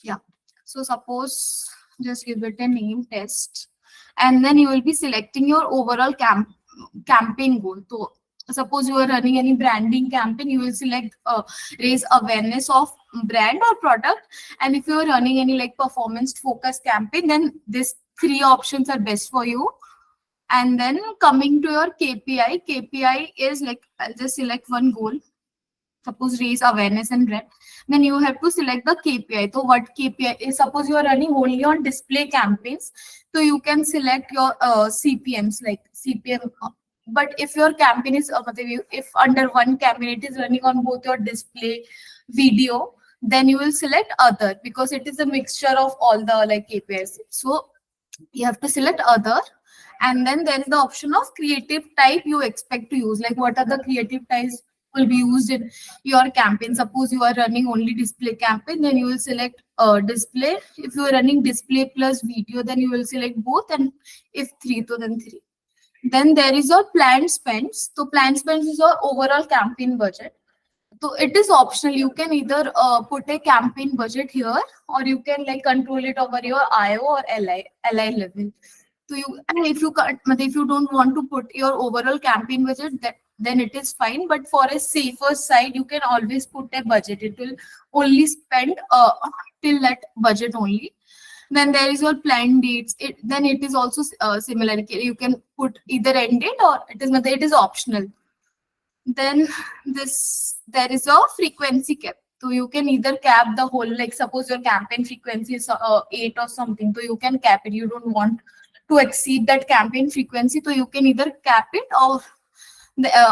Yeah. So suppose just give it a name test, and then you will be selecting your overall campaign goal. So suppose you are running any branding campaign, you will select raise awareness of brand or product. And if you are running any like performance focused campaign, then these three options are best for you. And then coming to your KPI is like, I'll just select one goal. Suppose raise awareness and brand, then you have to select the KPI. So what KPI is, suppose you are running only on display campaigns, so you can select your CPMs like CPM. But if your campaign is if under one campaign it is running on both your display video, then you will select other, because it is a mixture of all the like KPIs. So you have to select other. And then there is the option of creative type you expect to use, like what are the creative types will be used in your campaign. Suppose you are running only display campaign, then you will select display. If you are running display plus video, then you will select both. And if three, so then three. Then there is your planned spends. So planned spends is your overall campaign budget. So it is optional. You can either put a campaign budget here, or you can like control it over your IO or LI level. So you, and if you can't, if you don't want to put your overall campaign budget, that then it is fine. But for a safer side, you can always put a budget. It will only spend till that budget only. Then there is your planned dates. Then it is also similar. You can put either end date, or it is optional. Then there is a frequency cap. So you can either cap the whole, like suppose your campaign frequency is 8 or something, so you can cap it. You don't want to exceed that campaign frequency, so you can either cap it, or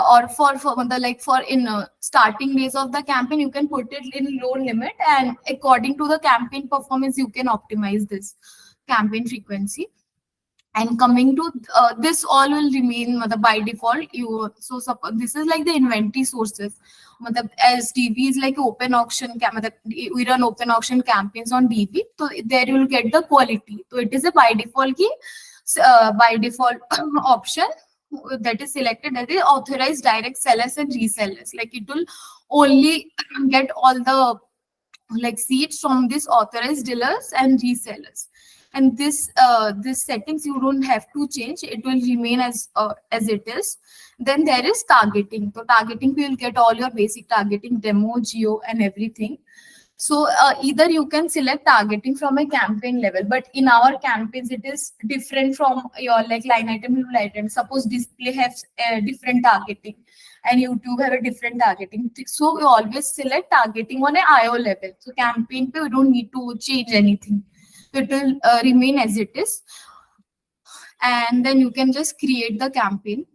or for the like for in starting days of the campaign, you can put it in low limit, and according to the campaign performance you can optimize this campaign frequency. And coming to this all will remain by default. You so suppose this is like the inventory sources. As DV is like open auction we run open auction campaigns on DV, so there you will get the quality. So it is a by default key, by default option that is selected, that is authorized direct sellers and resellers. Like it will only get all the like seats from these authorized dealers and resellers. And this settings you don't have to change, it will remain as it is. Then there is targeting. So targeting, you will get all your basic targeting, demo, geo, and everything. So either you can select targeting from a campaign level, but in our campaigns it is different from your like line item to line item. Suppose display has different targeting, and YouTube have a different targeting. So we always select targeting on a IO level. So campaign we don't need to change anything. It will remain as it is. And then you can just create the campaign.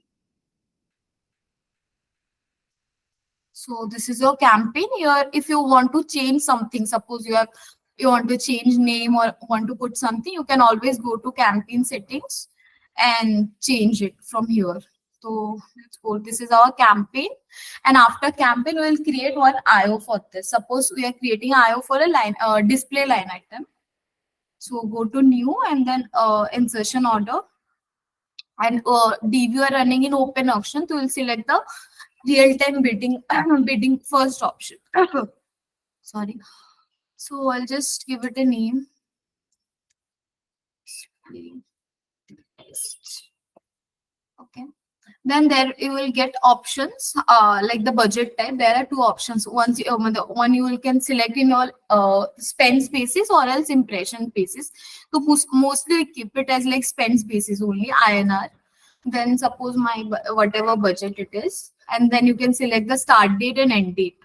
So this is your campaign here. If you want to change something, suppose you want to change name or want to put something, you can always go to campaign settings and change it from here. So let's go. This is our campaign, and after campaign, we will create one IO for this. Suppose we are creating IO for a display line item. So go to new and then insertion order, and DV are running in open auction. So we'll select the real-time bidding bidding first option. Sorry. So I'll just give it a name. Okay. Then there you will get options like the budget type. There are two options. One you can select in your spend spaces or else impression basis. So mostly we keep it as like spend basis only, INR. Then suppose my whatever budget it is, and then you can select the start date and end date.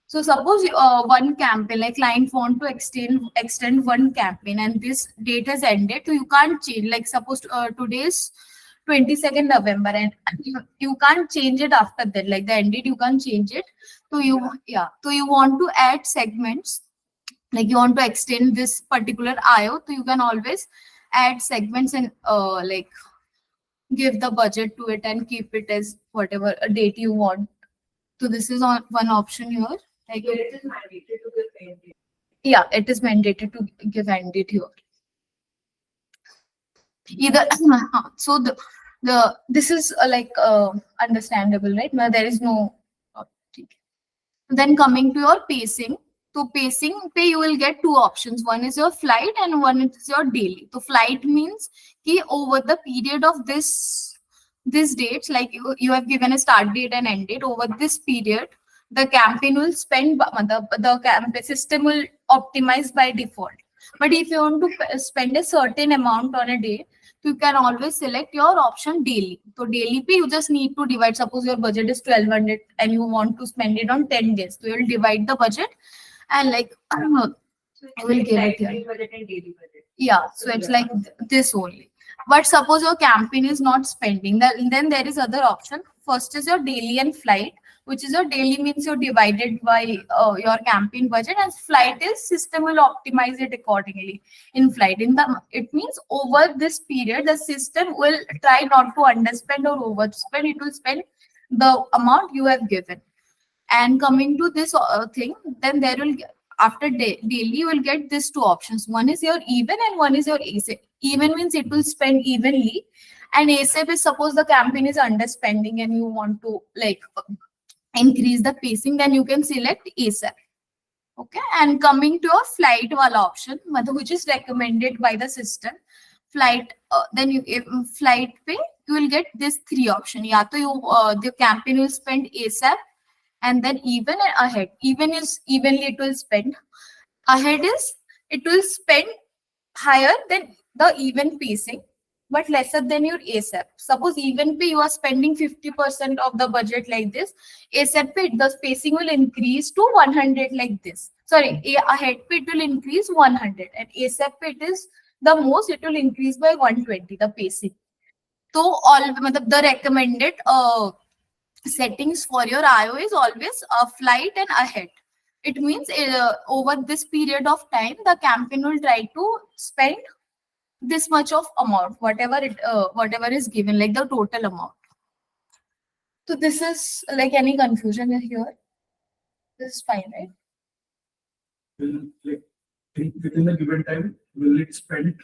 So suppose one campaign, like client want to extend one campaign, and this date has ended, so you can't change. Like suppose today's 22nd November, and you can't change it after that. Like the end date, you can't change it. So so you want to add segments, like you want to extend this particular IO, so you can always add segments and like give the budget to it and keep it as whatever a date you want. So this is one option here. Like it is mandated to give end date. Yeah, it is mandated to give end date here. Either so the this is like understandable, right? Now there is no. Then coming to your pacing. So pacing pay, you will get two options. One is your flight and one is your daily. So flight means कि over the period of this dates, like you have given a start date and end date, over this period the campaign will spend, the campaign system will optimize by default. But if you want to spend a certain amount on a day, you can always select your option daily. So daily pay, you just need to divide. Suppose your budget is 1200 and you want to spend it on 10 days. So you'll divide the budget and like I will give it here. Budget and daily budget. Yeah, so it's like this only. But suppose your campaign is not spending, then there is other option. First is your daily and flight, which is your daily means you're divided by your campaign budget, and flight is system will optimize it accordingly. In flight, it means over this period the system will try not to underspend or overspend. It will spend the amount you have given. And coming to this thing, then there will after daily you will get these two options. One is your even and one is your ASAP. Even means it will spend evenly, and ASAP is suppose the campaign is underspending and you want to like increase the pacing, then you can select ASAP. Okay, and coming to a flight wala option, which is recommended by the system. Flight, then you flight pay, you will get this three option. Yeah, so you the campaign will spend ASAP, and then even and ahead. Even is evenly it will spend. Ahead is it will spend higher than the even pacing, but lesser than your ASAP. Suppose even pay you are spending 50% of the budget like this. ASAP pay the spacing will increase to 100 like this. Sorry, ahead pay it will increase 100, and ASAP pay it is the most, it will increase by 120 the pacing. So all the recommended settings for your IO is always a flight and ahead. It means over this period of time, the campaign will try to spend this much of amount, whatever is given, like the total amount. So this is like any confusion here. This is fine, right? Will like within the given time, will it spend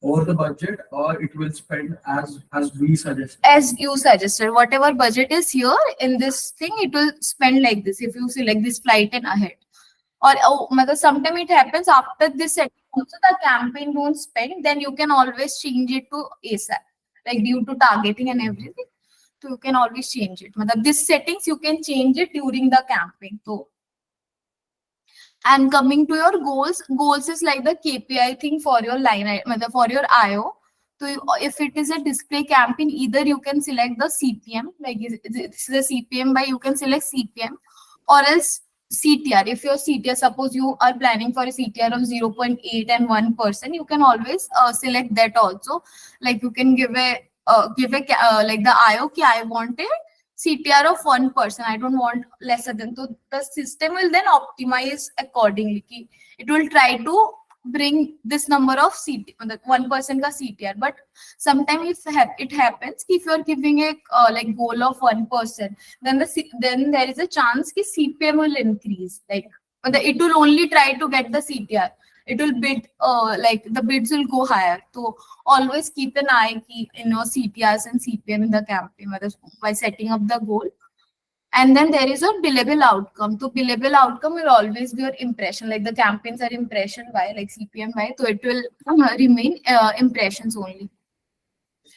over the budget or it will spend as we suggest? As you suggested, whatever budget is here in this thing, it will spend like this. If you select this flight and ahead, or sometimes it happens after this setting also the campaign won't spend, then you can always change it to ASAP, like due to targeting and everything. So you can always change it. This settings you can change it during the campaign. So, and coming to your goals is like the KPI thing for your for your IO. So if it is a display campaign, either you can select the CPM, like this is a CPM by, you can select CPM, or else CTR. If your CTR, suppose you are planning for a CTR of 0.8 and 1%, you can always select that also. Like you can give a like the IO ki I want a CTR of 1%. I don't want lesser than. So the system will then optimize accordingly. It will try to bring this number of 1% ka CTR. But sometimes if it happens, if you are giving a like goal of 1%, then there is a chance that CPM will increase. Like it will only try to get the CTR. It will bid like the bids will go higher. So always keep an eye in your CTRs and CPM in the campaign by setting up the goal. And then there is a billable outcome. So billable outcome will always be your impression. Like the campaigns are impression by, like CPM by, so it will remain impressions only.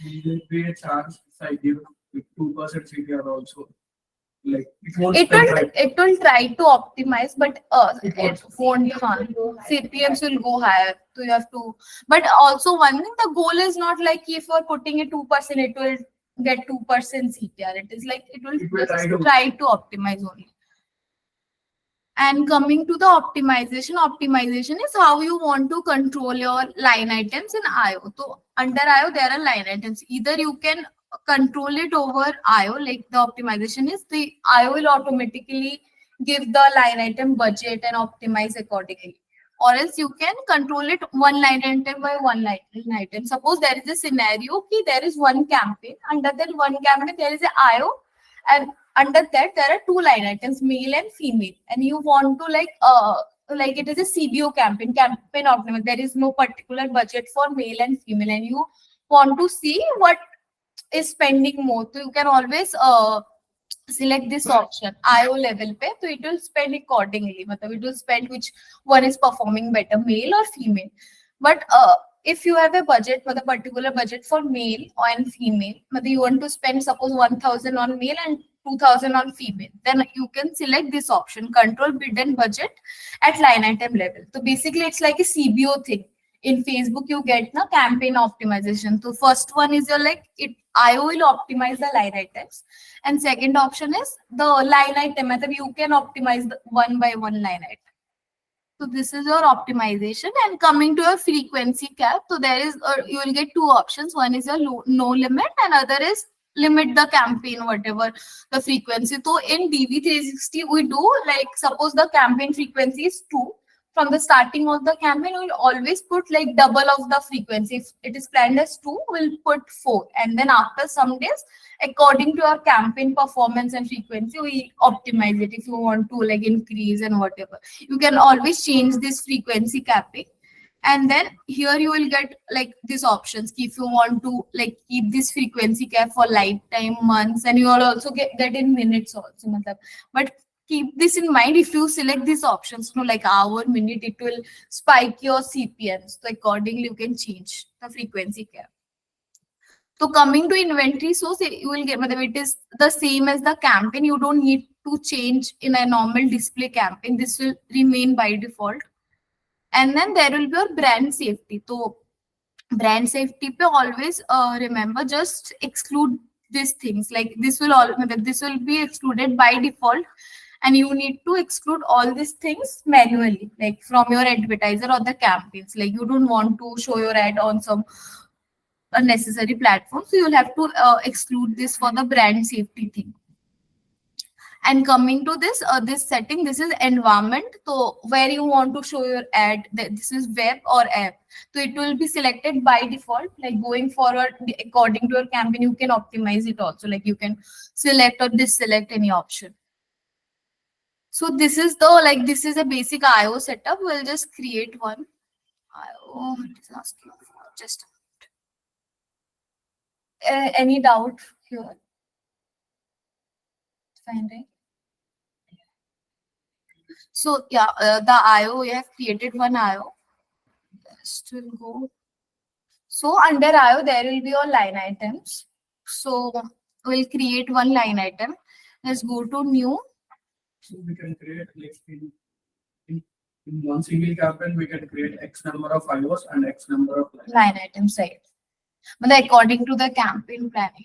Will there be a chance if I give 2% CTR also? Like it will try to optimize, but it won't. CPMs will go higher. So you have to. But also one thing, the goal is not like if you are putting a 2%, it will get 2% CTR. It is like it will try to optimize only. And coming to the optimization is how you want to control your line items in IO. So under IO, there are line items. Either you can control it over IO, like the optimization is the IO will automatically give the line item budget and optimize accordingly. Or else you can control it one line item by one line item. Suppose there is a scenario, there is one campaign. Under that one campaign, there is an IO, and under that there are two line items, male and female, and you want to like it is a CBO campaign optimal. There is no particular budget for male and female, and you want to see what is spending more. So you can always select this option IO level पे, तो it will spend accordingly, मतलब it will spend which one is performing better, male or female. But if you have a budget, मतलब particular budget for male and female, मतलब you want to spend suppose 1000 on male and 2000 on female, then you can select this option control bid and budget at line item level. So basically it's like a CBO thing. In Facebook you get na campaign optimization. So first one is your like it IO will optimize the line items, and second option is the line item method. You can optimize the one by one line item. So this is your optimization. And coming to your frequency cap, so there is you will get two options. One is a no limit, and other is limit the campaign whatever the frequency. So in DV360 we do like suppose the campaign frequency is 2. From the starting of the campaign, we'll always put like double of the frequency. If it is planned as 2, we'll put 4. And then after some days, according to our campaign performance and frequency, we optimize it. If you want to like increase and whatever, you can always change this frequency capping. And then here you will get like these options. If you want to like keep this frequency cap for lifetime, months, and you will also get in minutes also, matlab. But keep this in mind, if you select these options, no, like hour, minute, it will spike your CPMs. So accordingly you can change the frequency cap. So coming to inventory source, you will get, it is the same as the campaign. You don't need to change in a normal display campaign. This will remain by default. And then there will be your brand safety. So brand safety pe always remember, just exclude these things. Like this will be excluded by default, and you need to exclude all these things manually, like from your advertiser or the campaigns. Like you don't want to show your ad on some unnecessary platform, so you'll have to exclude this for the brand safety thing. And coming to this setting, this is environment. So where you want to show your ad, this is web or app. So it will be selected by default. Like going forward, according to your campaign, you can optimize it also. Like you can select or deselect any option. So this is this is a basic IO setup. We'll just create one. IO, it is asking for just any doubt here? Fine, right? So yeah, the IO, we have created one IO. Still go. So under IO, there will be your line items. So we'll create one line item. Let's go to new. So we can create like in one single campaign, we can create X number of IOs and X number of line items, right? But according to the campaign planning.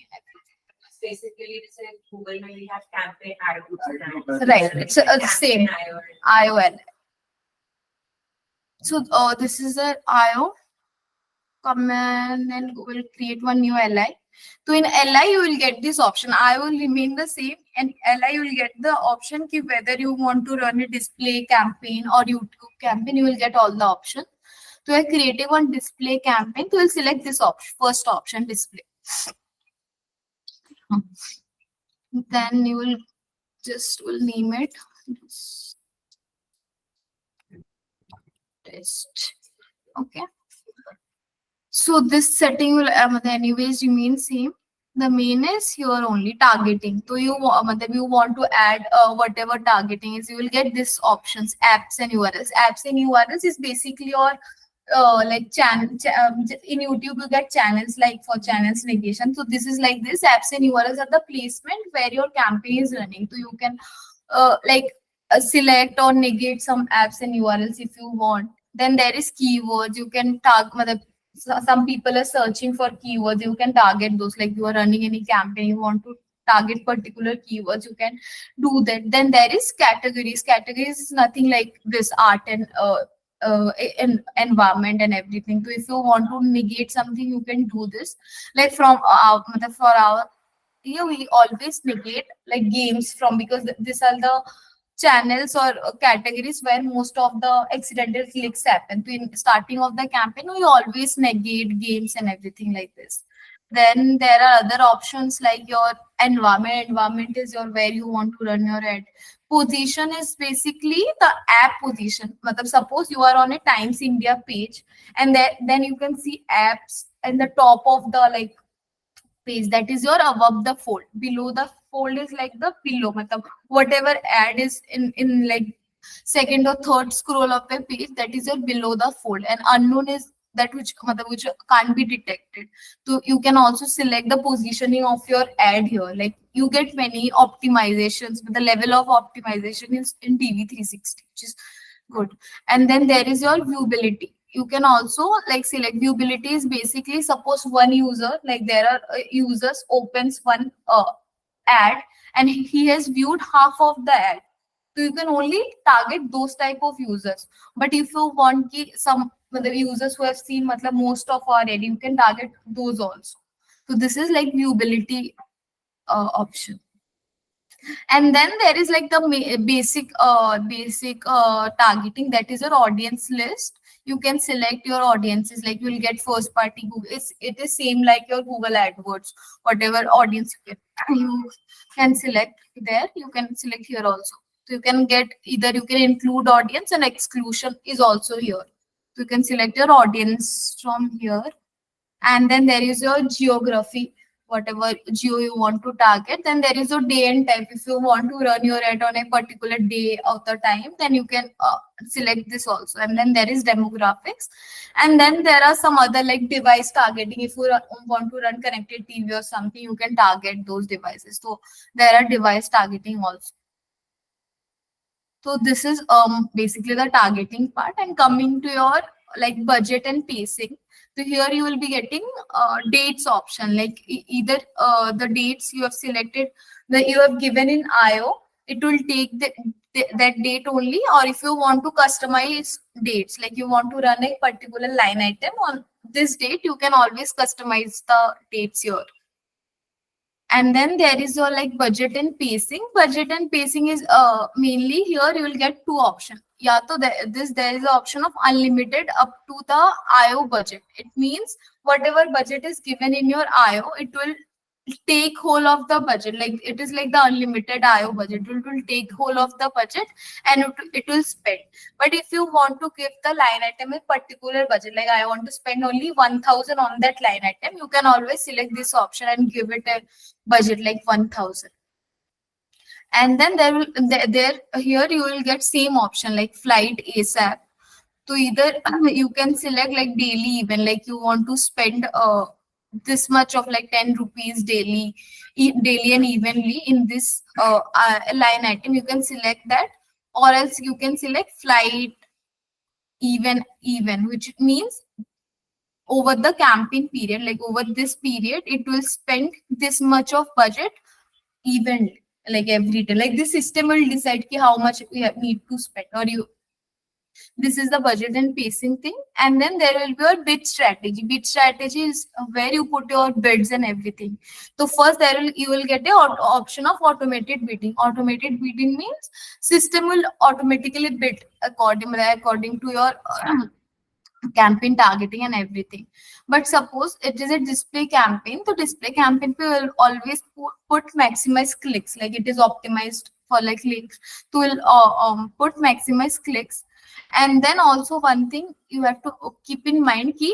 Basically, it's in Google when we have campaign IO. Right, it's the same IOL. So this is the IO. Come and then we'll create one new LI. So in LI, you will get this option. I will remain the same, and LI you will get the option ki whether you want to run a display campaign or YouTube campaign, you will get all the options. So we're creating one display campaign. So we'll select this option, first option, display. Then you will will name it test. Okay. So this setting will anyways remain same. The main is here only targeting. So you want to add whatever targeting is, you will get this options, apps and URLs. Apps and URLs is basically your like in YouTube you get channels, like for channels negation. So this is like this, apps and URLs are the placement where your campaign is running. So you can select or negate some apps and URLs if you want. Then there is keywords. You can target. Some people are searching for keywords. You can target those. Like you are running any campaign, you want to target particular keywords, you can do that. Then there is categories. Categories is nothing like this, art and environment and everything. So if you want to negate something, you can do this. Like for our here we always negate like games from, because these are the channels or categories where most of the accidental clicks happen. So in starting of the campaign, we always negate games and everything like this. Then there are other options like your environment. Environment is your where you want to run your ad. Position is basically the app position. Matlab, suppose you are on a Times India page, and then you can see apps and the top of the like page. That is your above the fold. Below the fold is like the below. Matlab, whatever ad is in like second or third scroll of a page, that is your below the fold. And unknown is that which can't be detected. So you can also select the positioning of your ad here. Like you get many optimizations, but the level of optimization is in DV360, which is good. And then there is your viewability. You can also like select viewability is basically, suppose one user, like there are users opens one ad and he has viewed half of the ad. So you can only target those type of users. But if you want some the users who have seen most of our ad, you can target those also. So this is like viewability option. And then there is like the basic targeting, that is your audience list. You can select your audiences, like you will get first party Google. It is same like your Google AdWords. Whatever audience you can select there, you can select here also. So you can get either, you can include audience, and exclusion is also here. So you can select your audience from here. And then there is your geography, whatever geo you want to target. Then there is your day and time. If you want to run your ad on a particular day of the time, then you can select this also. And then there is demographics. And then there are some other like device targeting. If you want to run connected TV or something, you can target those devices. So there are device targeting also. So this is basically the targeting part. And coming to your like budget and pacing. So here you will be getting dates option, like either the dates you have selected that you have given in IO, it will take that date only. Or if you want to customize dates, like you want to run a particular line item on this date, you can always customize the dates here. And then there is your like budget and pacing. Budget and pacing is mainly here you will get two options. Yeah, so there is the option of unlimited up to the IO budget. It means whatever budget is given in your IO, it will take whole of the budget. Like it is like the unlimited IO budget. It will take whole of the budget and it will spend. But if you want to give the line item a particular budget, like I want to spend only 1,000 on that line item, you can always select this option and give it a budget like 1,000. And then there here you will get same option like flight ASAP. So either you can select like daily even, like you want to spend this much of like 10 rupees daily, daily and evenly in this line item, you can select that. Or else you can select flight even, which means over the campaign period, like over this period, it will spend this much of budget evenly, like every day. Like this system will decide how much we need to spend, or you. This is the budget and pacing thing. And then there will be your bid strategy. Bid strategy is where you put your bids and everything. So first you will get a option of automated bidding. Automated bidding means system will automatically bid according to your campaign targeting and everything. But suppose it is a display campaign, so display campaign will always put maximize clicks, like it is optimized for like clicks. So will put maximize clicks. And then also one thing you have to keep in mind key,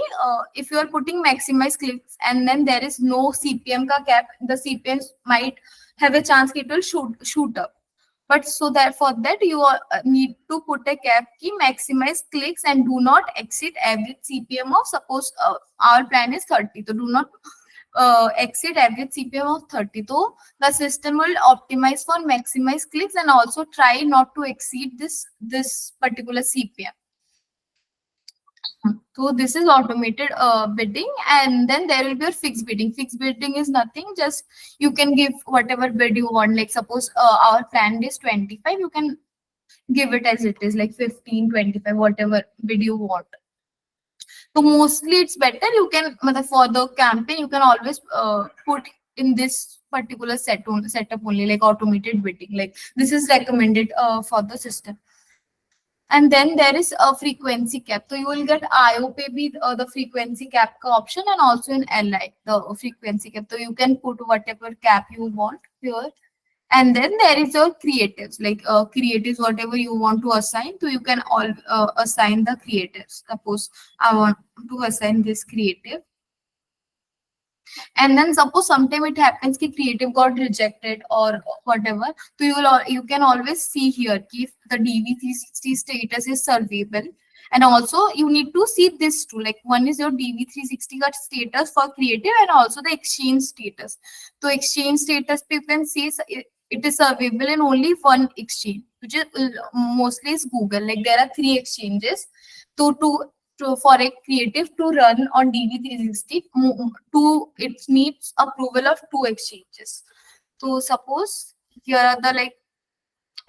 if you are putting maximize clicks and then there is no CPM ka cap, the CPM might have a chance it will shoot up. But so that for that you need to put a cap key, maximize clicks and do not exceed average CPM of, suppose our plan is 30, so do not exceed average CPM of 30. So the system will optimize for maximize clicks and also try not to exceed this particular CPM. So this is automated bidding. And then there will be a fixed bidding. Fixed bidding is nothing, just you can give whatever bid you want. Like suppose our plan is 25, you can give it as it is, like 15, 25, whatever bid you want. So mostly it's better, you can for the campaign you can always put in this particular setup only, like automated bidding. Like this is recommended for the system. And then there is a frequency cap. So you will get IOP be the frequency cap option, and also in LI the frequency cap. So you can put whatever cap you want here. And then there is your creatives, like creatives, whatever you want to assign. So you can all assign the creatives. Suppose I want to assign this creative. And then suppose sometime it happens ki creative got rejected or whatever, so you can always see here ki if the DV360 status is surveyable. And also you need to see this too, like one is your DV360 got status for creative and also the exchange status. So exchange status you can see it is surveyable in only one exchange, which is mostly is Google. Like there are 3 exchanges. So for a creative to run on DV360, it needs approval of 2 exchanges. So suppose here are the like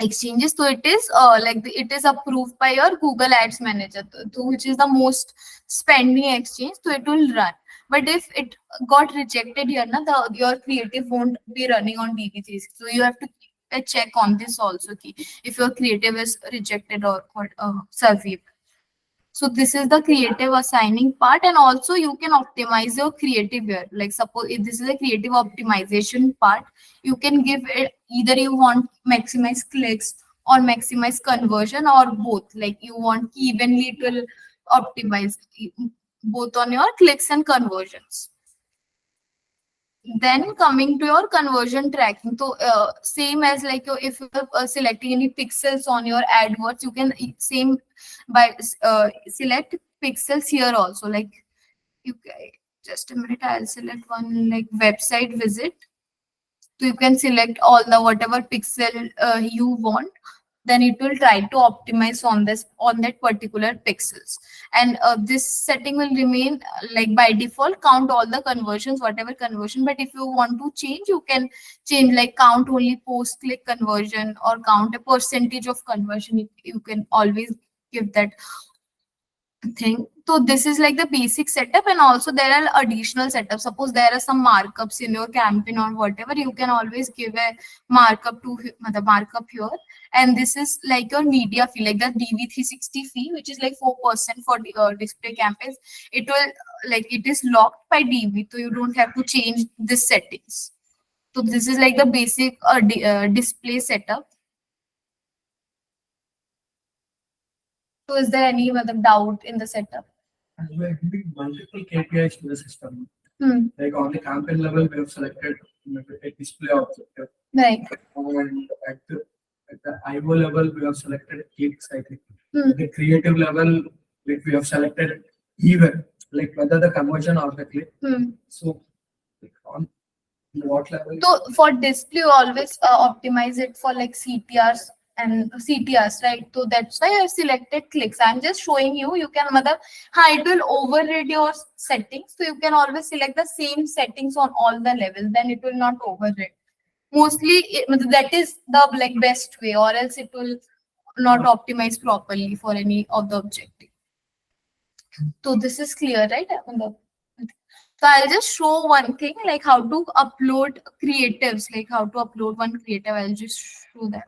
exchanges. So it is it is approved by your Google Ads Manager, which is the most spending exchange. So it will run. But if it got rejected here, your creative won't be running on DV360. So you have to keep a check on this also, if your creative is rejected or surveyed. So this is the creative assigning part, and also you can optimize your creative here. Like suppose if this is a creative optimization part, you can give it either you want maximize clicks or maximize conversion or both. Like you want evenly it will optimize both on your clicks and conversions. Then coming to your conversion tracking, so same as like if you're selecting any pixels on your AdWords, you can same by select pixels here also. Like just a minute, I'll select one like website visit. So you can select all the whatever pixel you want, then it will try to optimize on that particular pixels. And this setting will remain like by default count all the conversions, whatever conversion. But if you want to change, you can change like count only post click conversion or count a percentage of conversion. You can always give that thing. So this is like the basic setup, and also there are additional setups. Suppose there are some markups in your campaign or whatever, you can always give a markup to the markup here. And this is like your media fee, like the DV360 fee, which is like 4% for the display campaigns. It will it is locked by DV, so you don't have to change this settings. So this is like the basic display setup. So is there any other doubt in the setup? And we are giving multiple KPIs to the system. Hmm. Like on the campaign level, we have selected a display objective. Right. And at the IO level, we have selected clicks, I think. Hmm. At the creative level, like we have selected even, like whether the conversion or the click. Hmm. So like on what level? So for display, you always optimize it for like CTRs and CTRs, right? So that's why I selected clicks. I'm just showing you. You can, it will override your settings. So you can always select the same settings on all the levels. Then it will not override. Mostly, that is the like best way, or else it will not optimize properly for any of the objective. So this is clear, right? So I'll just show one thing, like how to upload creatives, like how to upload one creative. I'll just show that.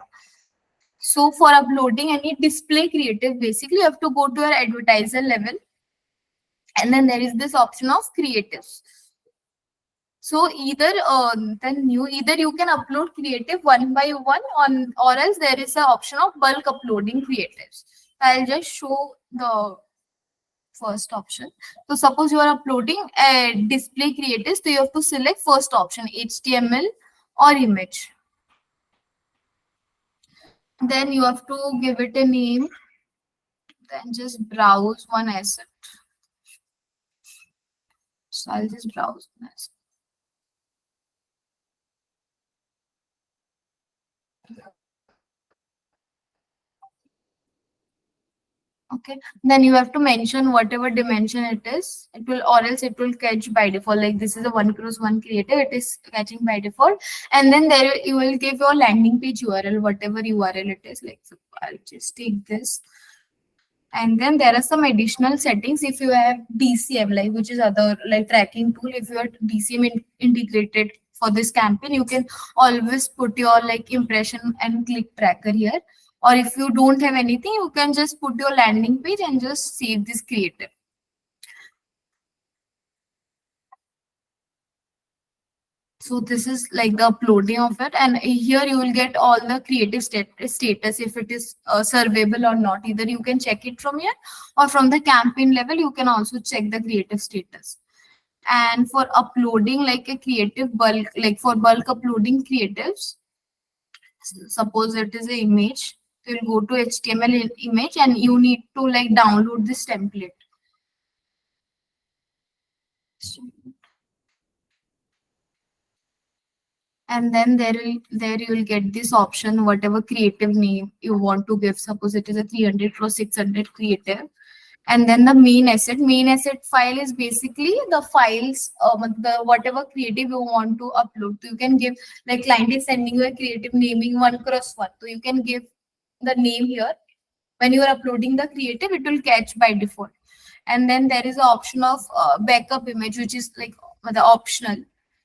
So for uploading any display creative, basically you have to go to your advertiser level, and then there is this option of creatives. So either either you can upload creative one by one on, or else there is an option of bulk uploading creatives. I'll just show the first option. So suppose you are uploading a display creative, so you have to select first option, HTML or image. Then you have to give it a name. Then just browse one asset. So I'll just browse one asset. Okay, then you have to mention whatever dimension it is. It will, or else it will catch by default. Like this is a 1x1 creative, it is catching by default. And then there you will give your landing page URL, whatever URL it is. Like so I'll just take this. And then there are some additional settings. If you have DCM, like which is other like tracking tool, if you are DCM integrated for this campaign, you can always put your like impression and click tracker here. Or if you don't have anything, you can just put your landing page and just save this creative. So this is like the uploading of it, and here you will get all the creative status if it is surveyable or not. Either you can check it from here, or from the campaign level you can also check the creative status. And for uploading like a creative bulk, like for bulk uploading creatives, suppose it is an image, you'll go to HTML image and you need to like download this template. And then there you will get this option, whatever creative name you want to give. Suppose it is a 300 cross 600 creative. And then the main asset file is basically the files, the whatever creative you want to upload. So you can give, like client is sending you a creative naming 1 cross 1, so you can give the name here. When you are uploading the creative, it will catch by default. And then there is an option of backup image, which is like the optional.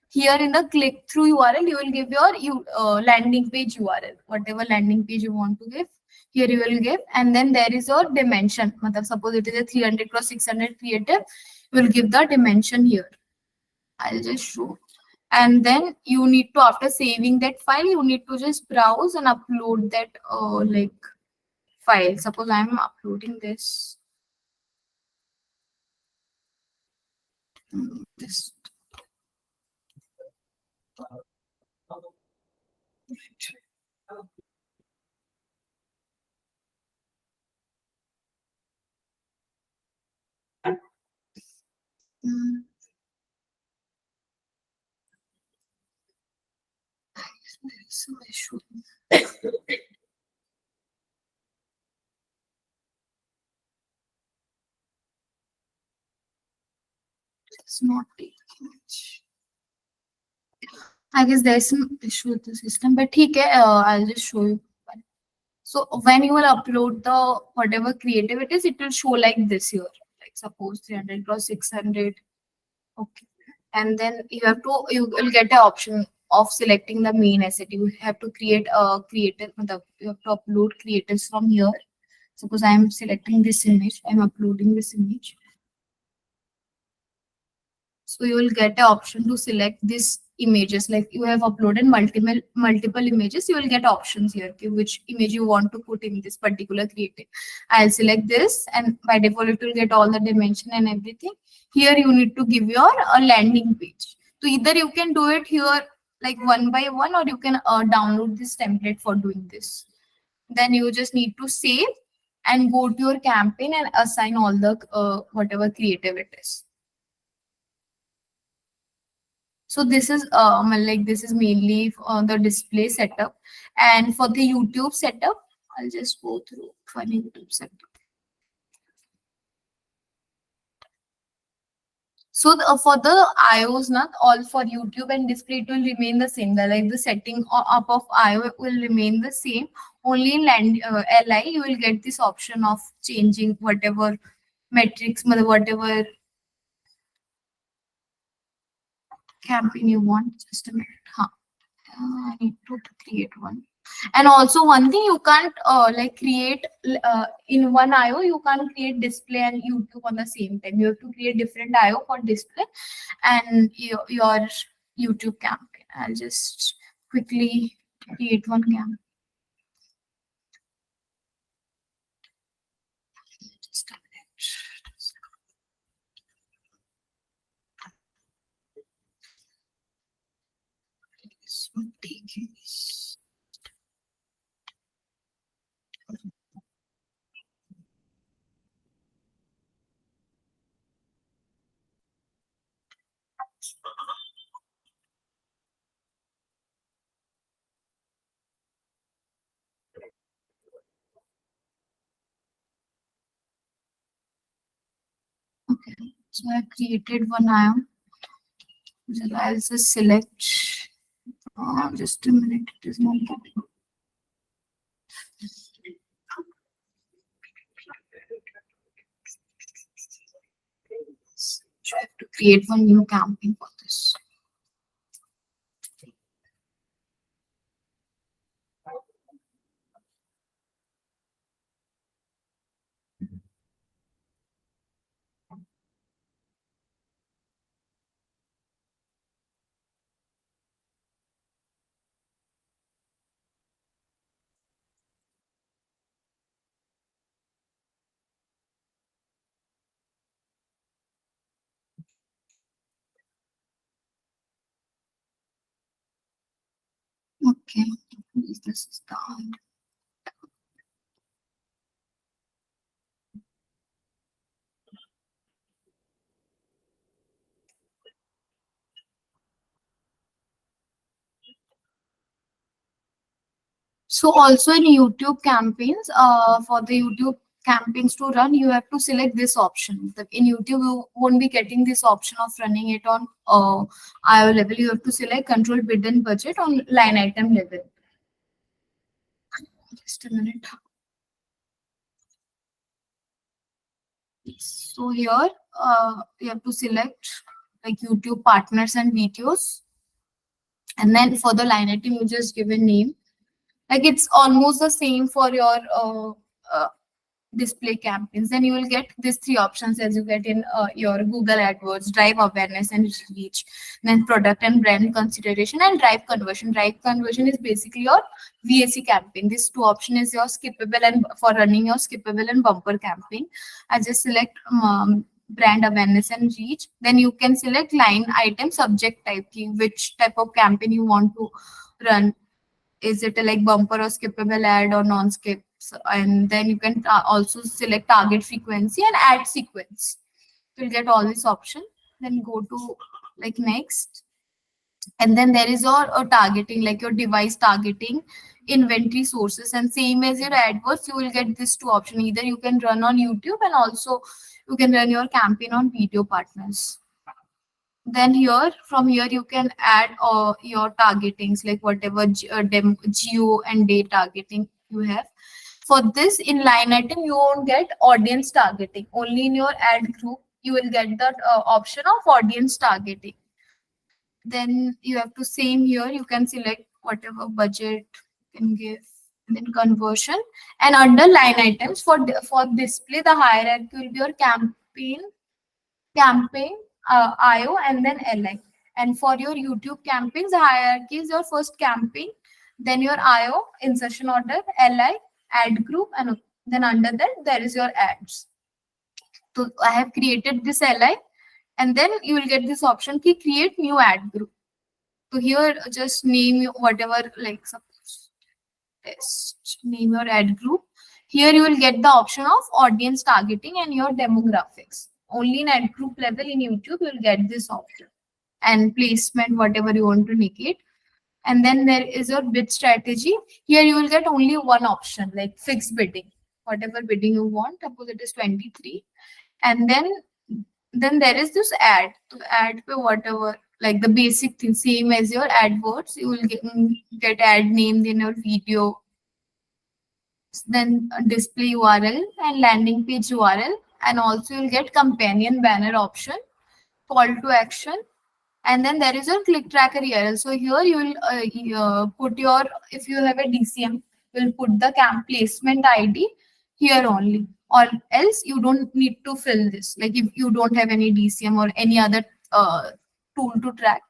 Here in the click through URL, you will give your landing page URL, whatever landing page you want to give. Here you will give, and then there is a dimension. Suppose it is a 300 cross 600 creative, you will give the dimension here. I'll just show. And then you need to, after saving that file, you need to just browse and upload that like file. Suppose I'm uploading this. This. Mm, there is some issue. It's not taking much. I guess there's some issue with the system, but okay, I'll just show you. So when you will upload the whatever creative it is, it will show like this here. Like suppose 300 cross 600. Okay. And then you will get an option of selecting the main asset. You have to create a creative, you have to upload creatives from here. Suppose I am selecting this image, I'm uploading this image. So you will get an option to select these images. Like you have uploaded multiple images, you will get options here. Okay, which image you want to put in this particular creative. I'll select this, and by default it will get all the dimension and everything. Here you need to give your landing page. So either you can do it here like one by one, or you can download this template for doing this. Then you just need to save and go to your campaign and assign all the whatever creative it is. So this is like this is mainly the display setup, and for the YouTube setup, I'll just go through funny YouTube setup. So for the IOs, not all for YouTube and display, it will remain the same. Like the setting up of IO will remain the same. Only in LI, you will get this option of changing whatever metrics, whatever campaign you want. Just a minute. Huh. I need to create one. And also one thing, you can't like create in one IO, you can't create display and YouTube on the same time. You have to create different IO for display and your YouTube campaign. I'll just quickly create one campaign. Just a minute. This one taking this. Okay, so I created one IO. I'll just select. Just a minute, it is not getting. So I have to create one new campaign for this. Okay, this is done. So also in YouTube campaigns, for the YouTube campaigns to run, you have to select this option. In YouTube, you won't be getting this option of running it on IO level. You have to select control bid and budget on line item level. Just a minute. So here, you have to select like YouTube partners and videos, and then for the line item, you just give a name. Like it's almost the same for your uh, display campaigns. Then you will get these three options as you get in your Google AdWords: drive awareness and reach, then product and brand consideration, and drive conversion. Drive conversion is basically your VAC campaign. This two option is your skippable and for running your skippable and bumper campaign. I just select brand awareness and reach. Then you can select line item subject type, which type of campaign you want to run. Is it a like bumper or skippable ad or non-skip? And then you can also select target frequency and ad sequence. You'll get all this option. Then go to like next. And then there is your targeting, like your device targeting, inventory sources, and same as your AdWords, you will get this two option. Either you can run on YouTube and also you can run your campaign on video partners. Then here, from here, you can add your targetings, like whatever geo and day targeting you have. For this, in line item, you won't get audience targeting. Only in your ad group, you will get that option of audience targeting. Then you have to same here, you can select whatever budget you can give. And then conversion. And under line items, for display, the hierarchy will be your campaign, IO, and then LI. And for your YouTube campaigns, the hierarchy is your first campaign, then your IO, insertion order, LI, ad group, and then under that there is your ads. So I have created this LI, and then you will get this option ki create new ad group. So here just name whatever, like suppose test, name your ad group. Here you will get the option of audience targeting and your demographics. Only in ad group level in YouTube, you will get this option. And placement, whatever you want to make it. And then there is your bid strategy. Here you will get only one option, like fixed bidding. Whatever bidding you want, suppose it is 23. And then there is this ad. To add to whatever, like the basic thing, same as your AdWords, you will get ad name in your video, then display URL and landing page URL, and also you'll get companion banner option, call to action, and then there is your click tracker URL. So here you will put your, if you have a DCM, you'll put the camp placement ID here only, or else you don't need to fill this. Like if you don't have any DCM or any other tool to track,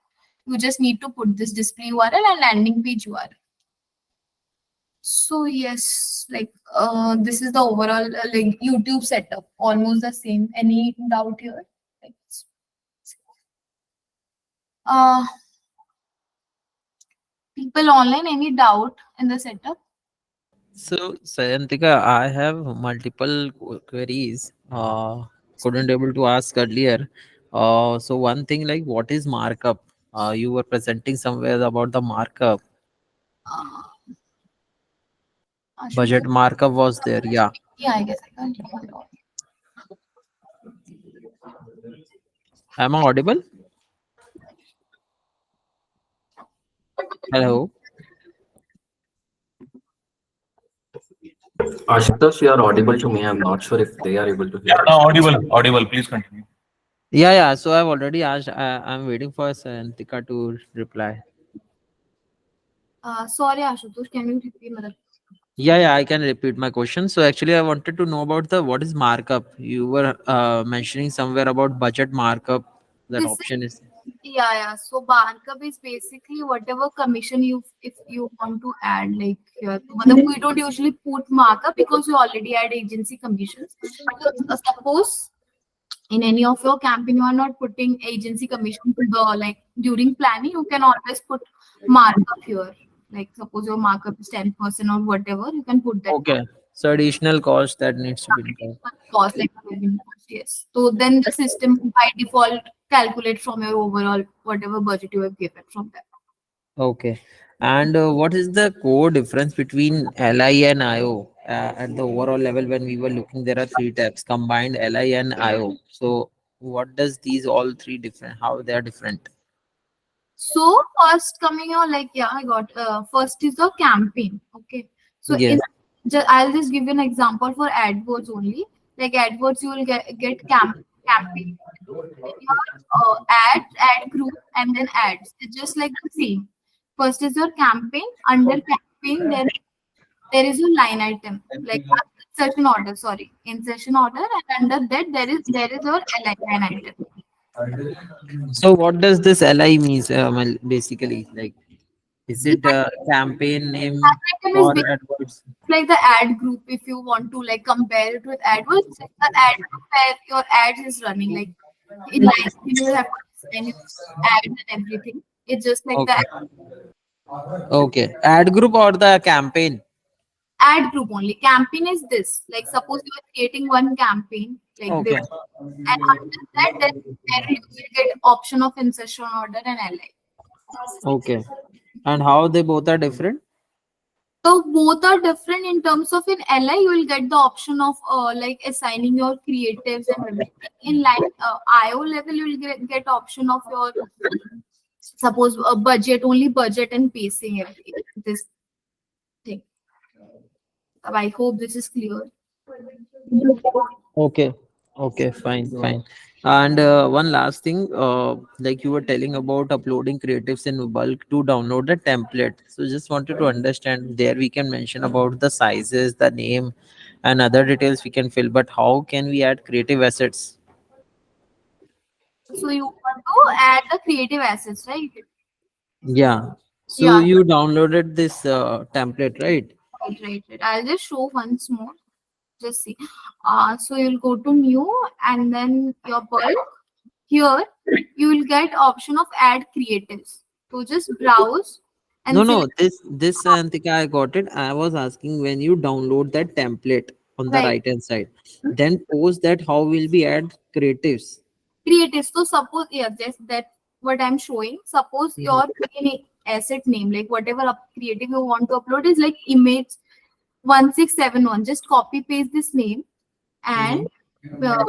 you just need to put this display URL and landing page URL. So yes, like this is the overall like YouTube setup, almost the same. Any doubt here? Like, uh, people online, any doubt in the setup? So, Sayantika, I have multiple queries. Couldn't able to ask earlier. So one thing, like, what is markup? You were presenting somewhere about the markup. Uh, Budget Ashutosh? markup was there. Yeah. Yeah, I guess I can't hear you. Am I audible? Hello. Ashutosh, you are audible to me. I'm not sure if they are able to Yeah, hear now us. audible, audible. Please continue. Yeah, yeah. So I've already asked. I'm waiting for Sayantika to reply. Sorry, Ashutosh, can you repeat? Yeah, yeah, I can repeat my question. So actually, I wanted to know about the what is markup. You were mentioning somewhere about budget markup. That This option is. yeah. So markup is basically whatever commission you, if you want to add, like here. But we don't usually put markup because you already add agency commissions. So, suppose in any of your campaign you are not putting agency commission to the, like during planning, you can always put markup here. Like suppose your markup is 10% or whatever, you can put that Okay. So additional cost that needs to be incurred. cost like revenue cost. Yes. So then the system by default calculate from your overall whatever budget you have given from there. Okay. And what is the core difference between LI and IO? At the overall level, when we were looking, there are three tabs: combined, LI, and IO. So, what does these all three different? How they are different? So first coming on like yeah, I got first is the campaign. Okay. So Yes. in I'll just give you an example for AdWords only. Like AdWords, you will get campaign, then your ad group, and then ads. It's just like the same. First is your campaign. Under campaign, then there is a line item like insertion order. Sorry, insertion order, and under that there is your line item. So, what does this LI means? Well, basically, like, is The it a campaign name line item is for basically AdWords? like the ad group. If you want to like compare it with AdWords, it's like the ad group where your ads is running. Like in line, you will have to design your ads and everything. It's just like the Okay. Okay. Ad group or the campaign? ad group only. Campaign is this. Like suppose you are creating one campaign like this, Okay. and under that, then there you will get option of insertion order and LI. Okay. And how they both are different? So both are different in terms of in LI you will get the option of like assigning your creatives and everything. In like IO level you will get option of your suppose budget only budget and pacing every this thing. I hope this is clear. Okay. Okay, fine, fine. And one last thing, like you were telling about uploading creatives in bulk to download the template. So just wanted to understand there we can mention about the sizes, the name, and other details we can fill. But how can we add creative assets? So you want to add the creative assets, right? Yeah. So Yeah, you downloaded this template, right? right. I'll just show once more. Just see. So you'll go to new and then your bulk. Here you will get option of add creatives. So just browse No, and no, select this Antika, I got it. I was asking when you download that template on the right right hand side, then post that how will we add creatives. creatives. So suppose yeah, just that what I'm showing. Suppose Mhm. your main asset name, like whatever creative you want to upload is like image 1671. Just copy paste this name and Mhm. uh,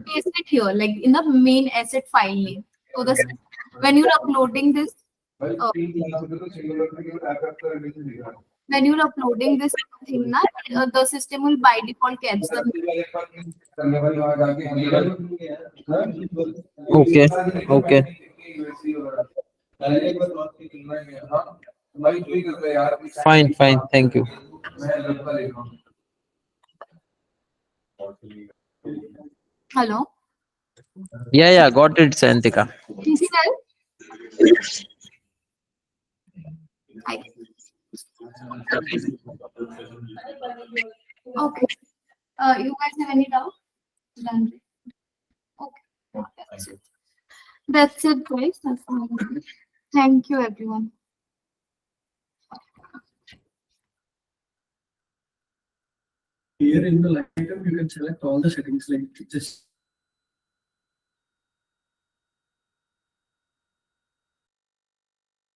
paste it here, like in the main asset file name. So the when you're uploading this, uh, when you're uploading this thing, na, the system will by default catch the Okay, okay. Fine, fine. Thank you. hello. Yeah, yeah, got it, Santika. Anything else? I, okay. You guys have any doubt? Done. Okay. That's it. That's it, guys. That's all. Thank you, everyone. Here in the line item, you can select all the settings like just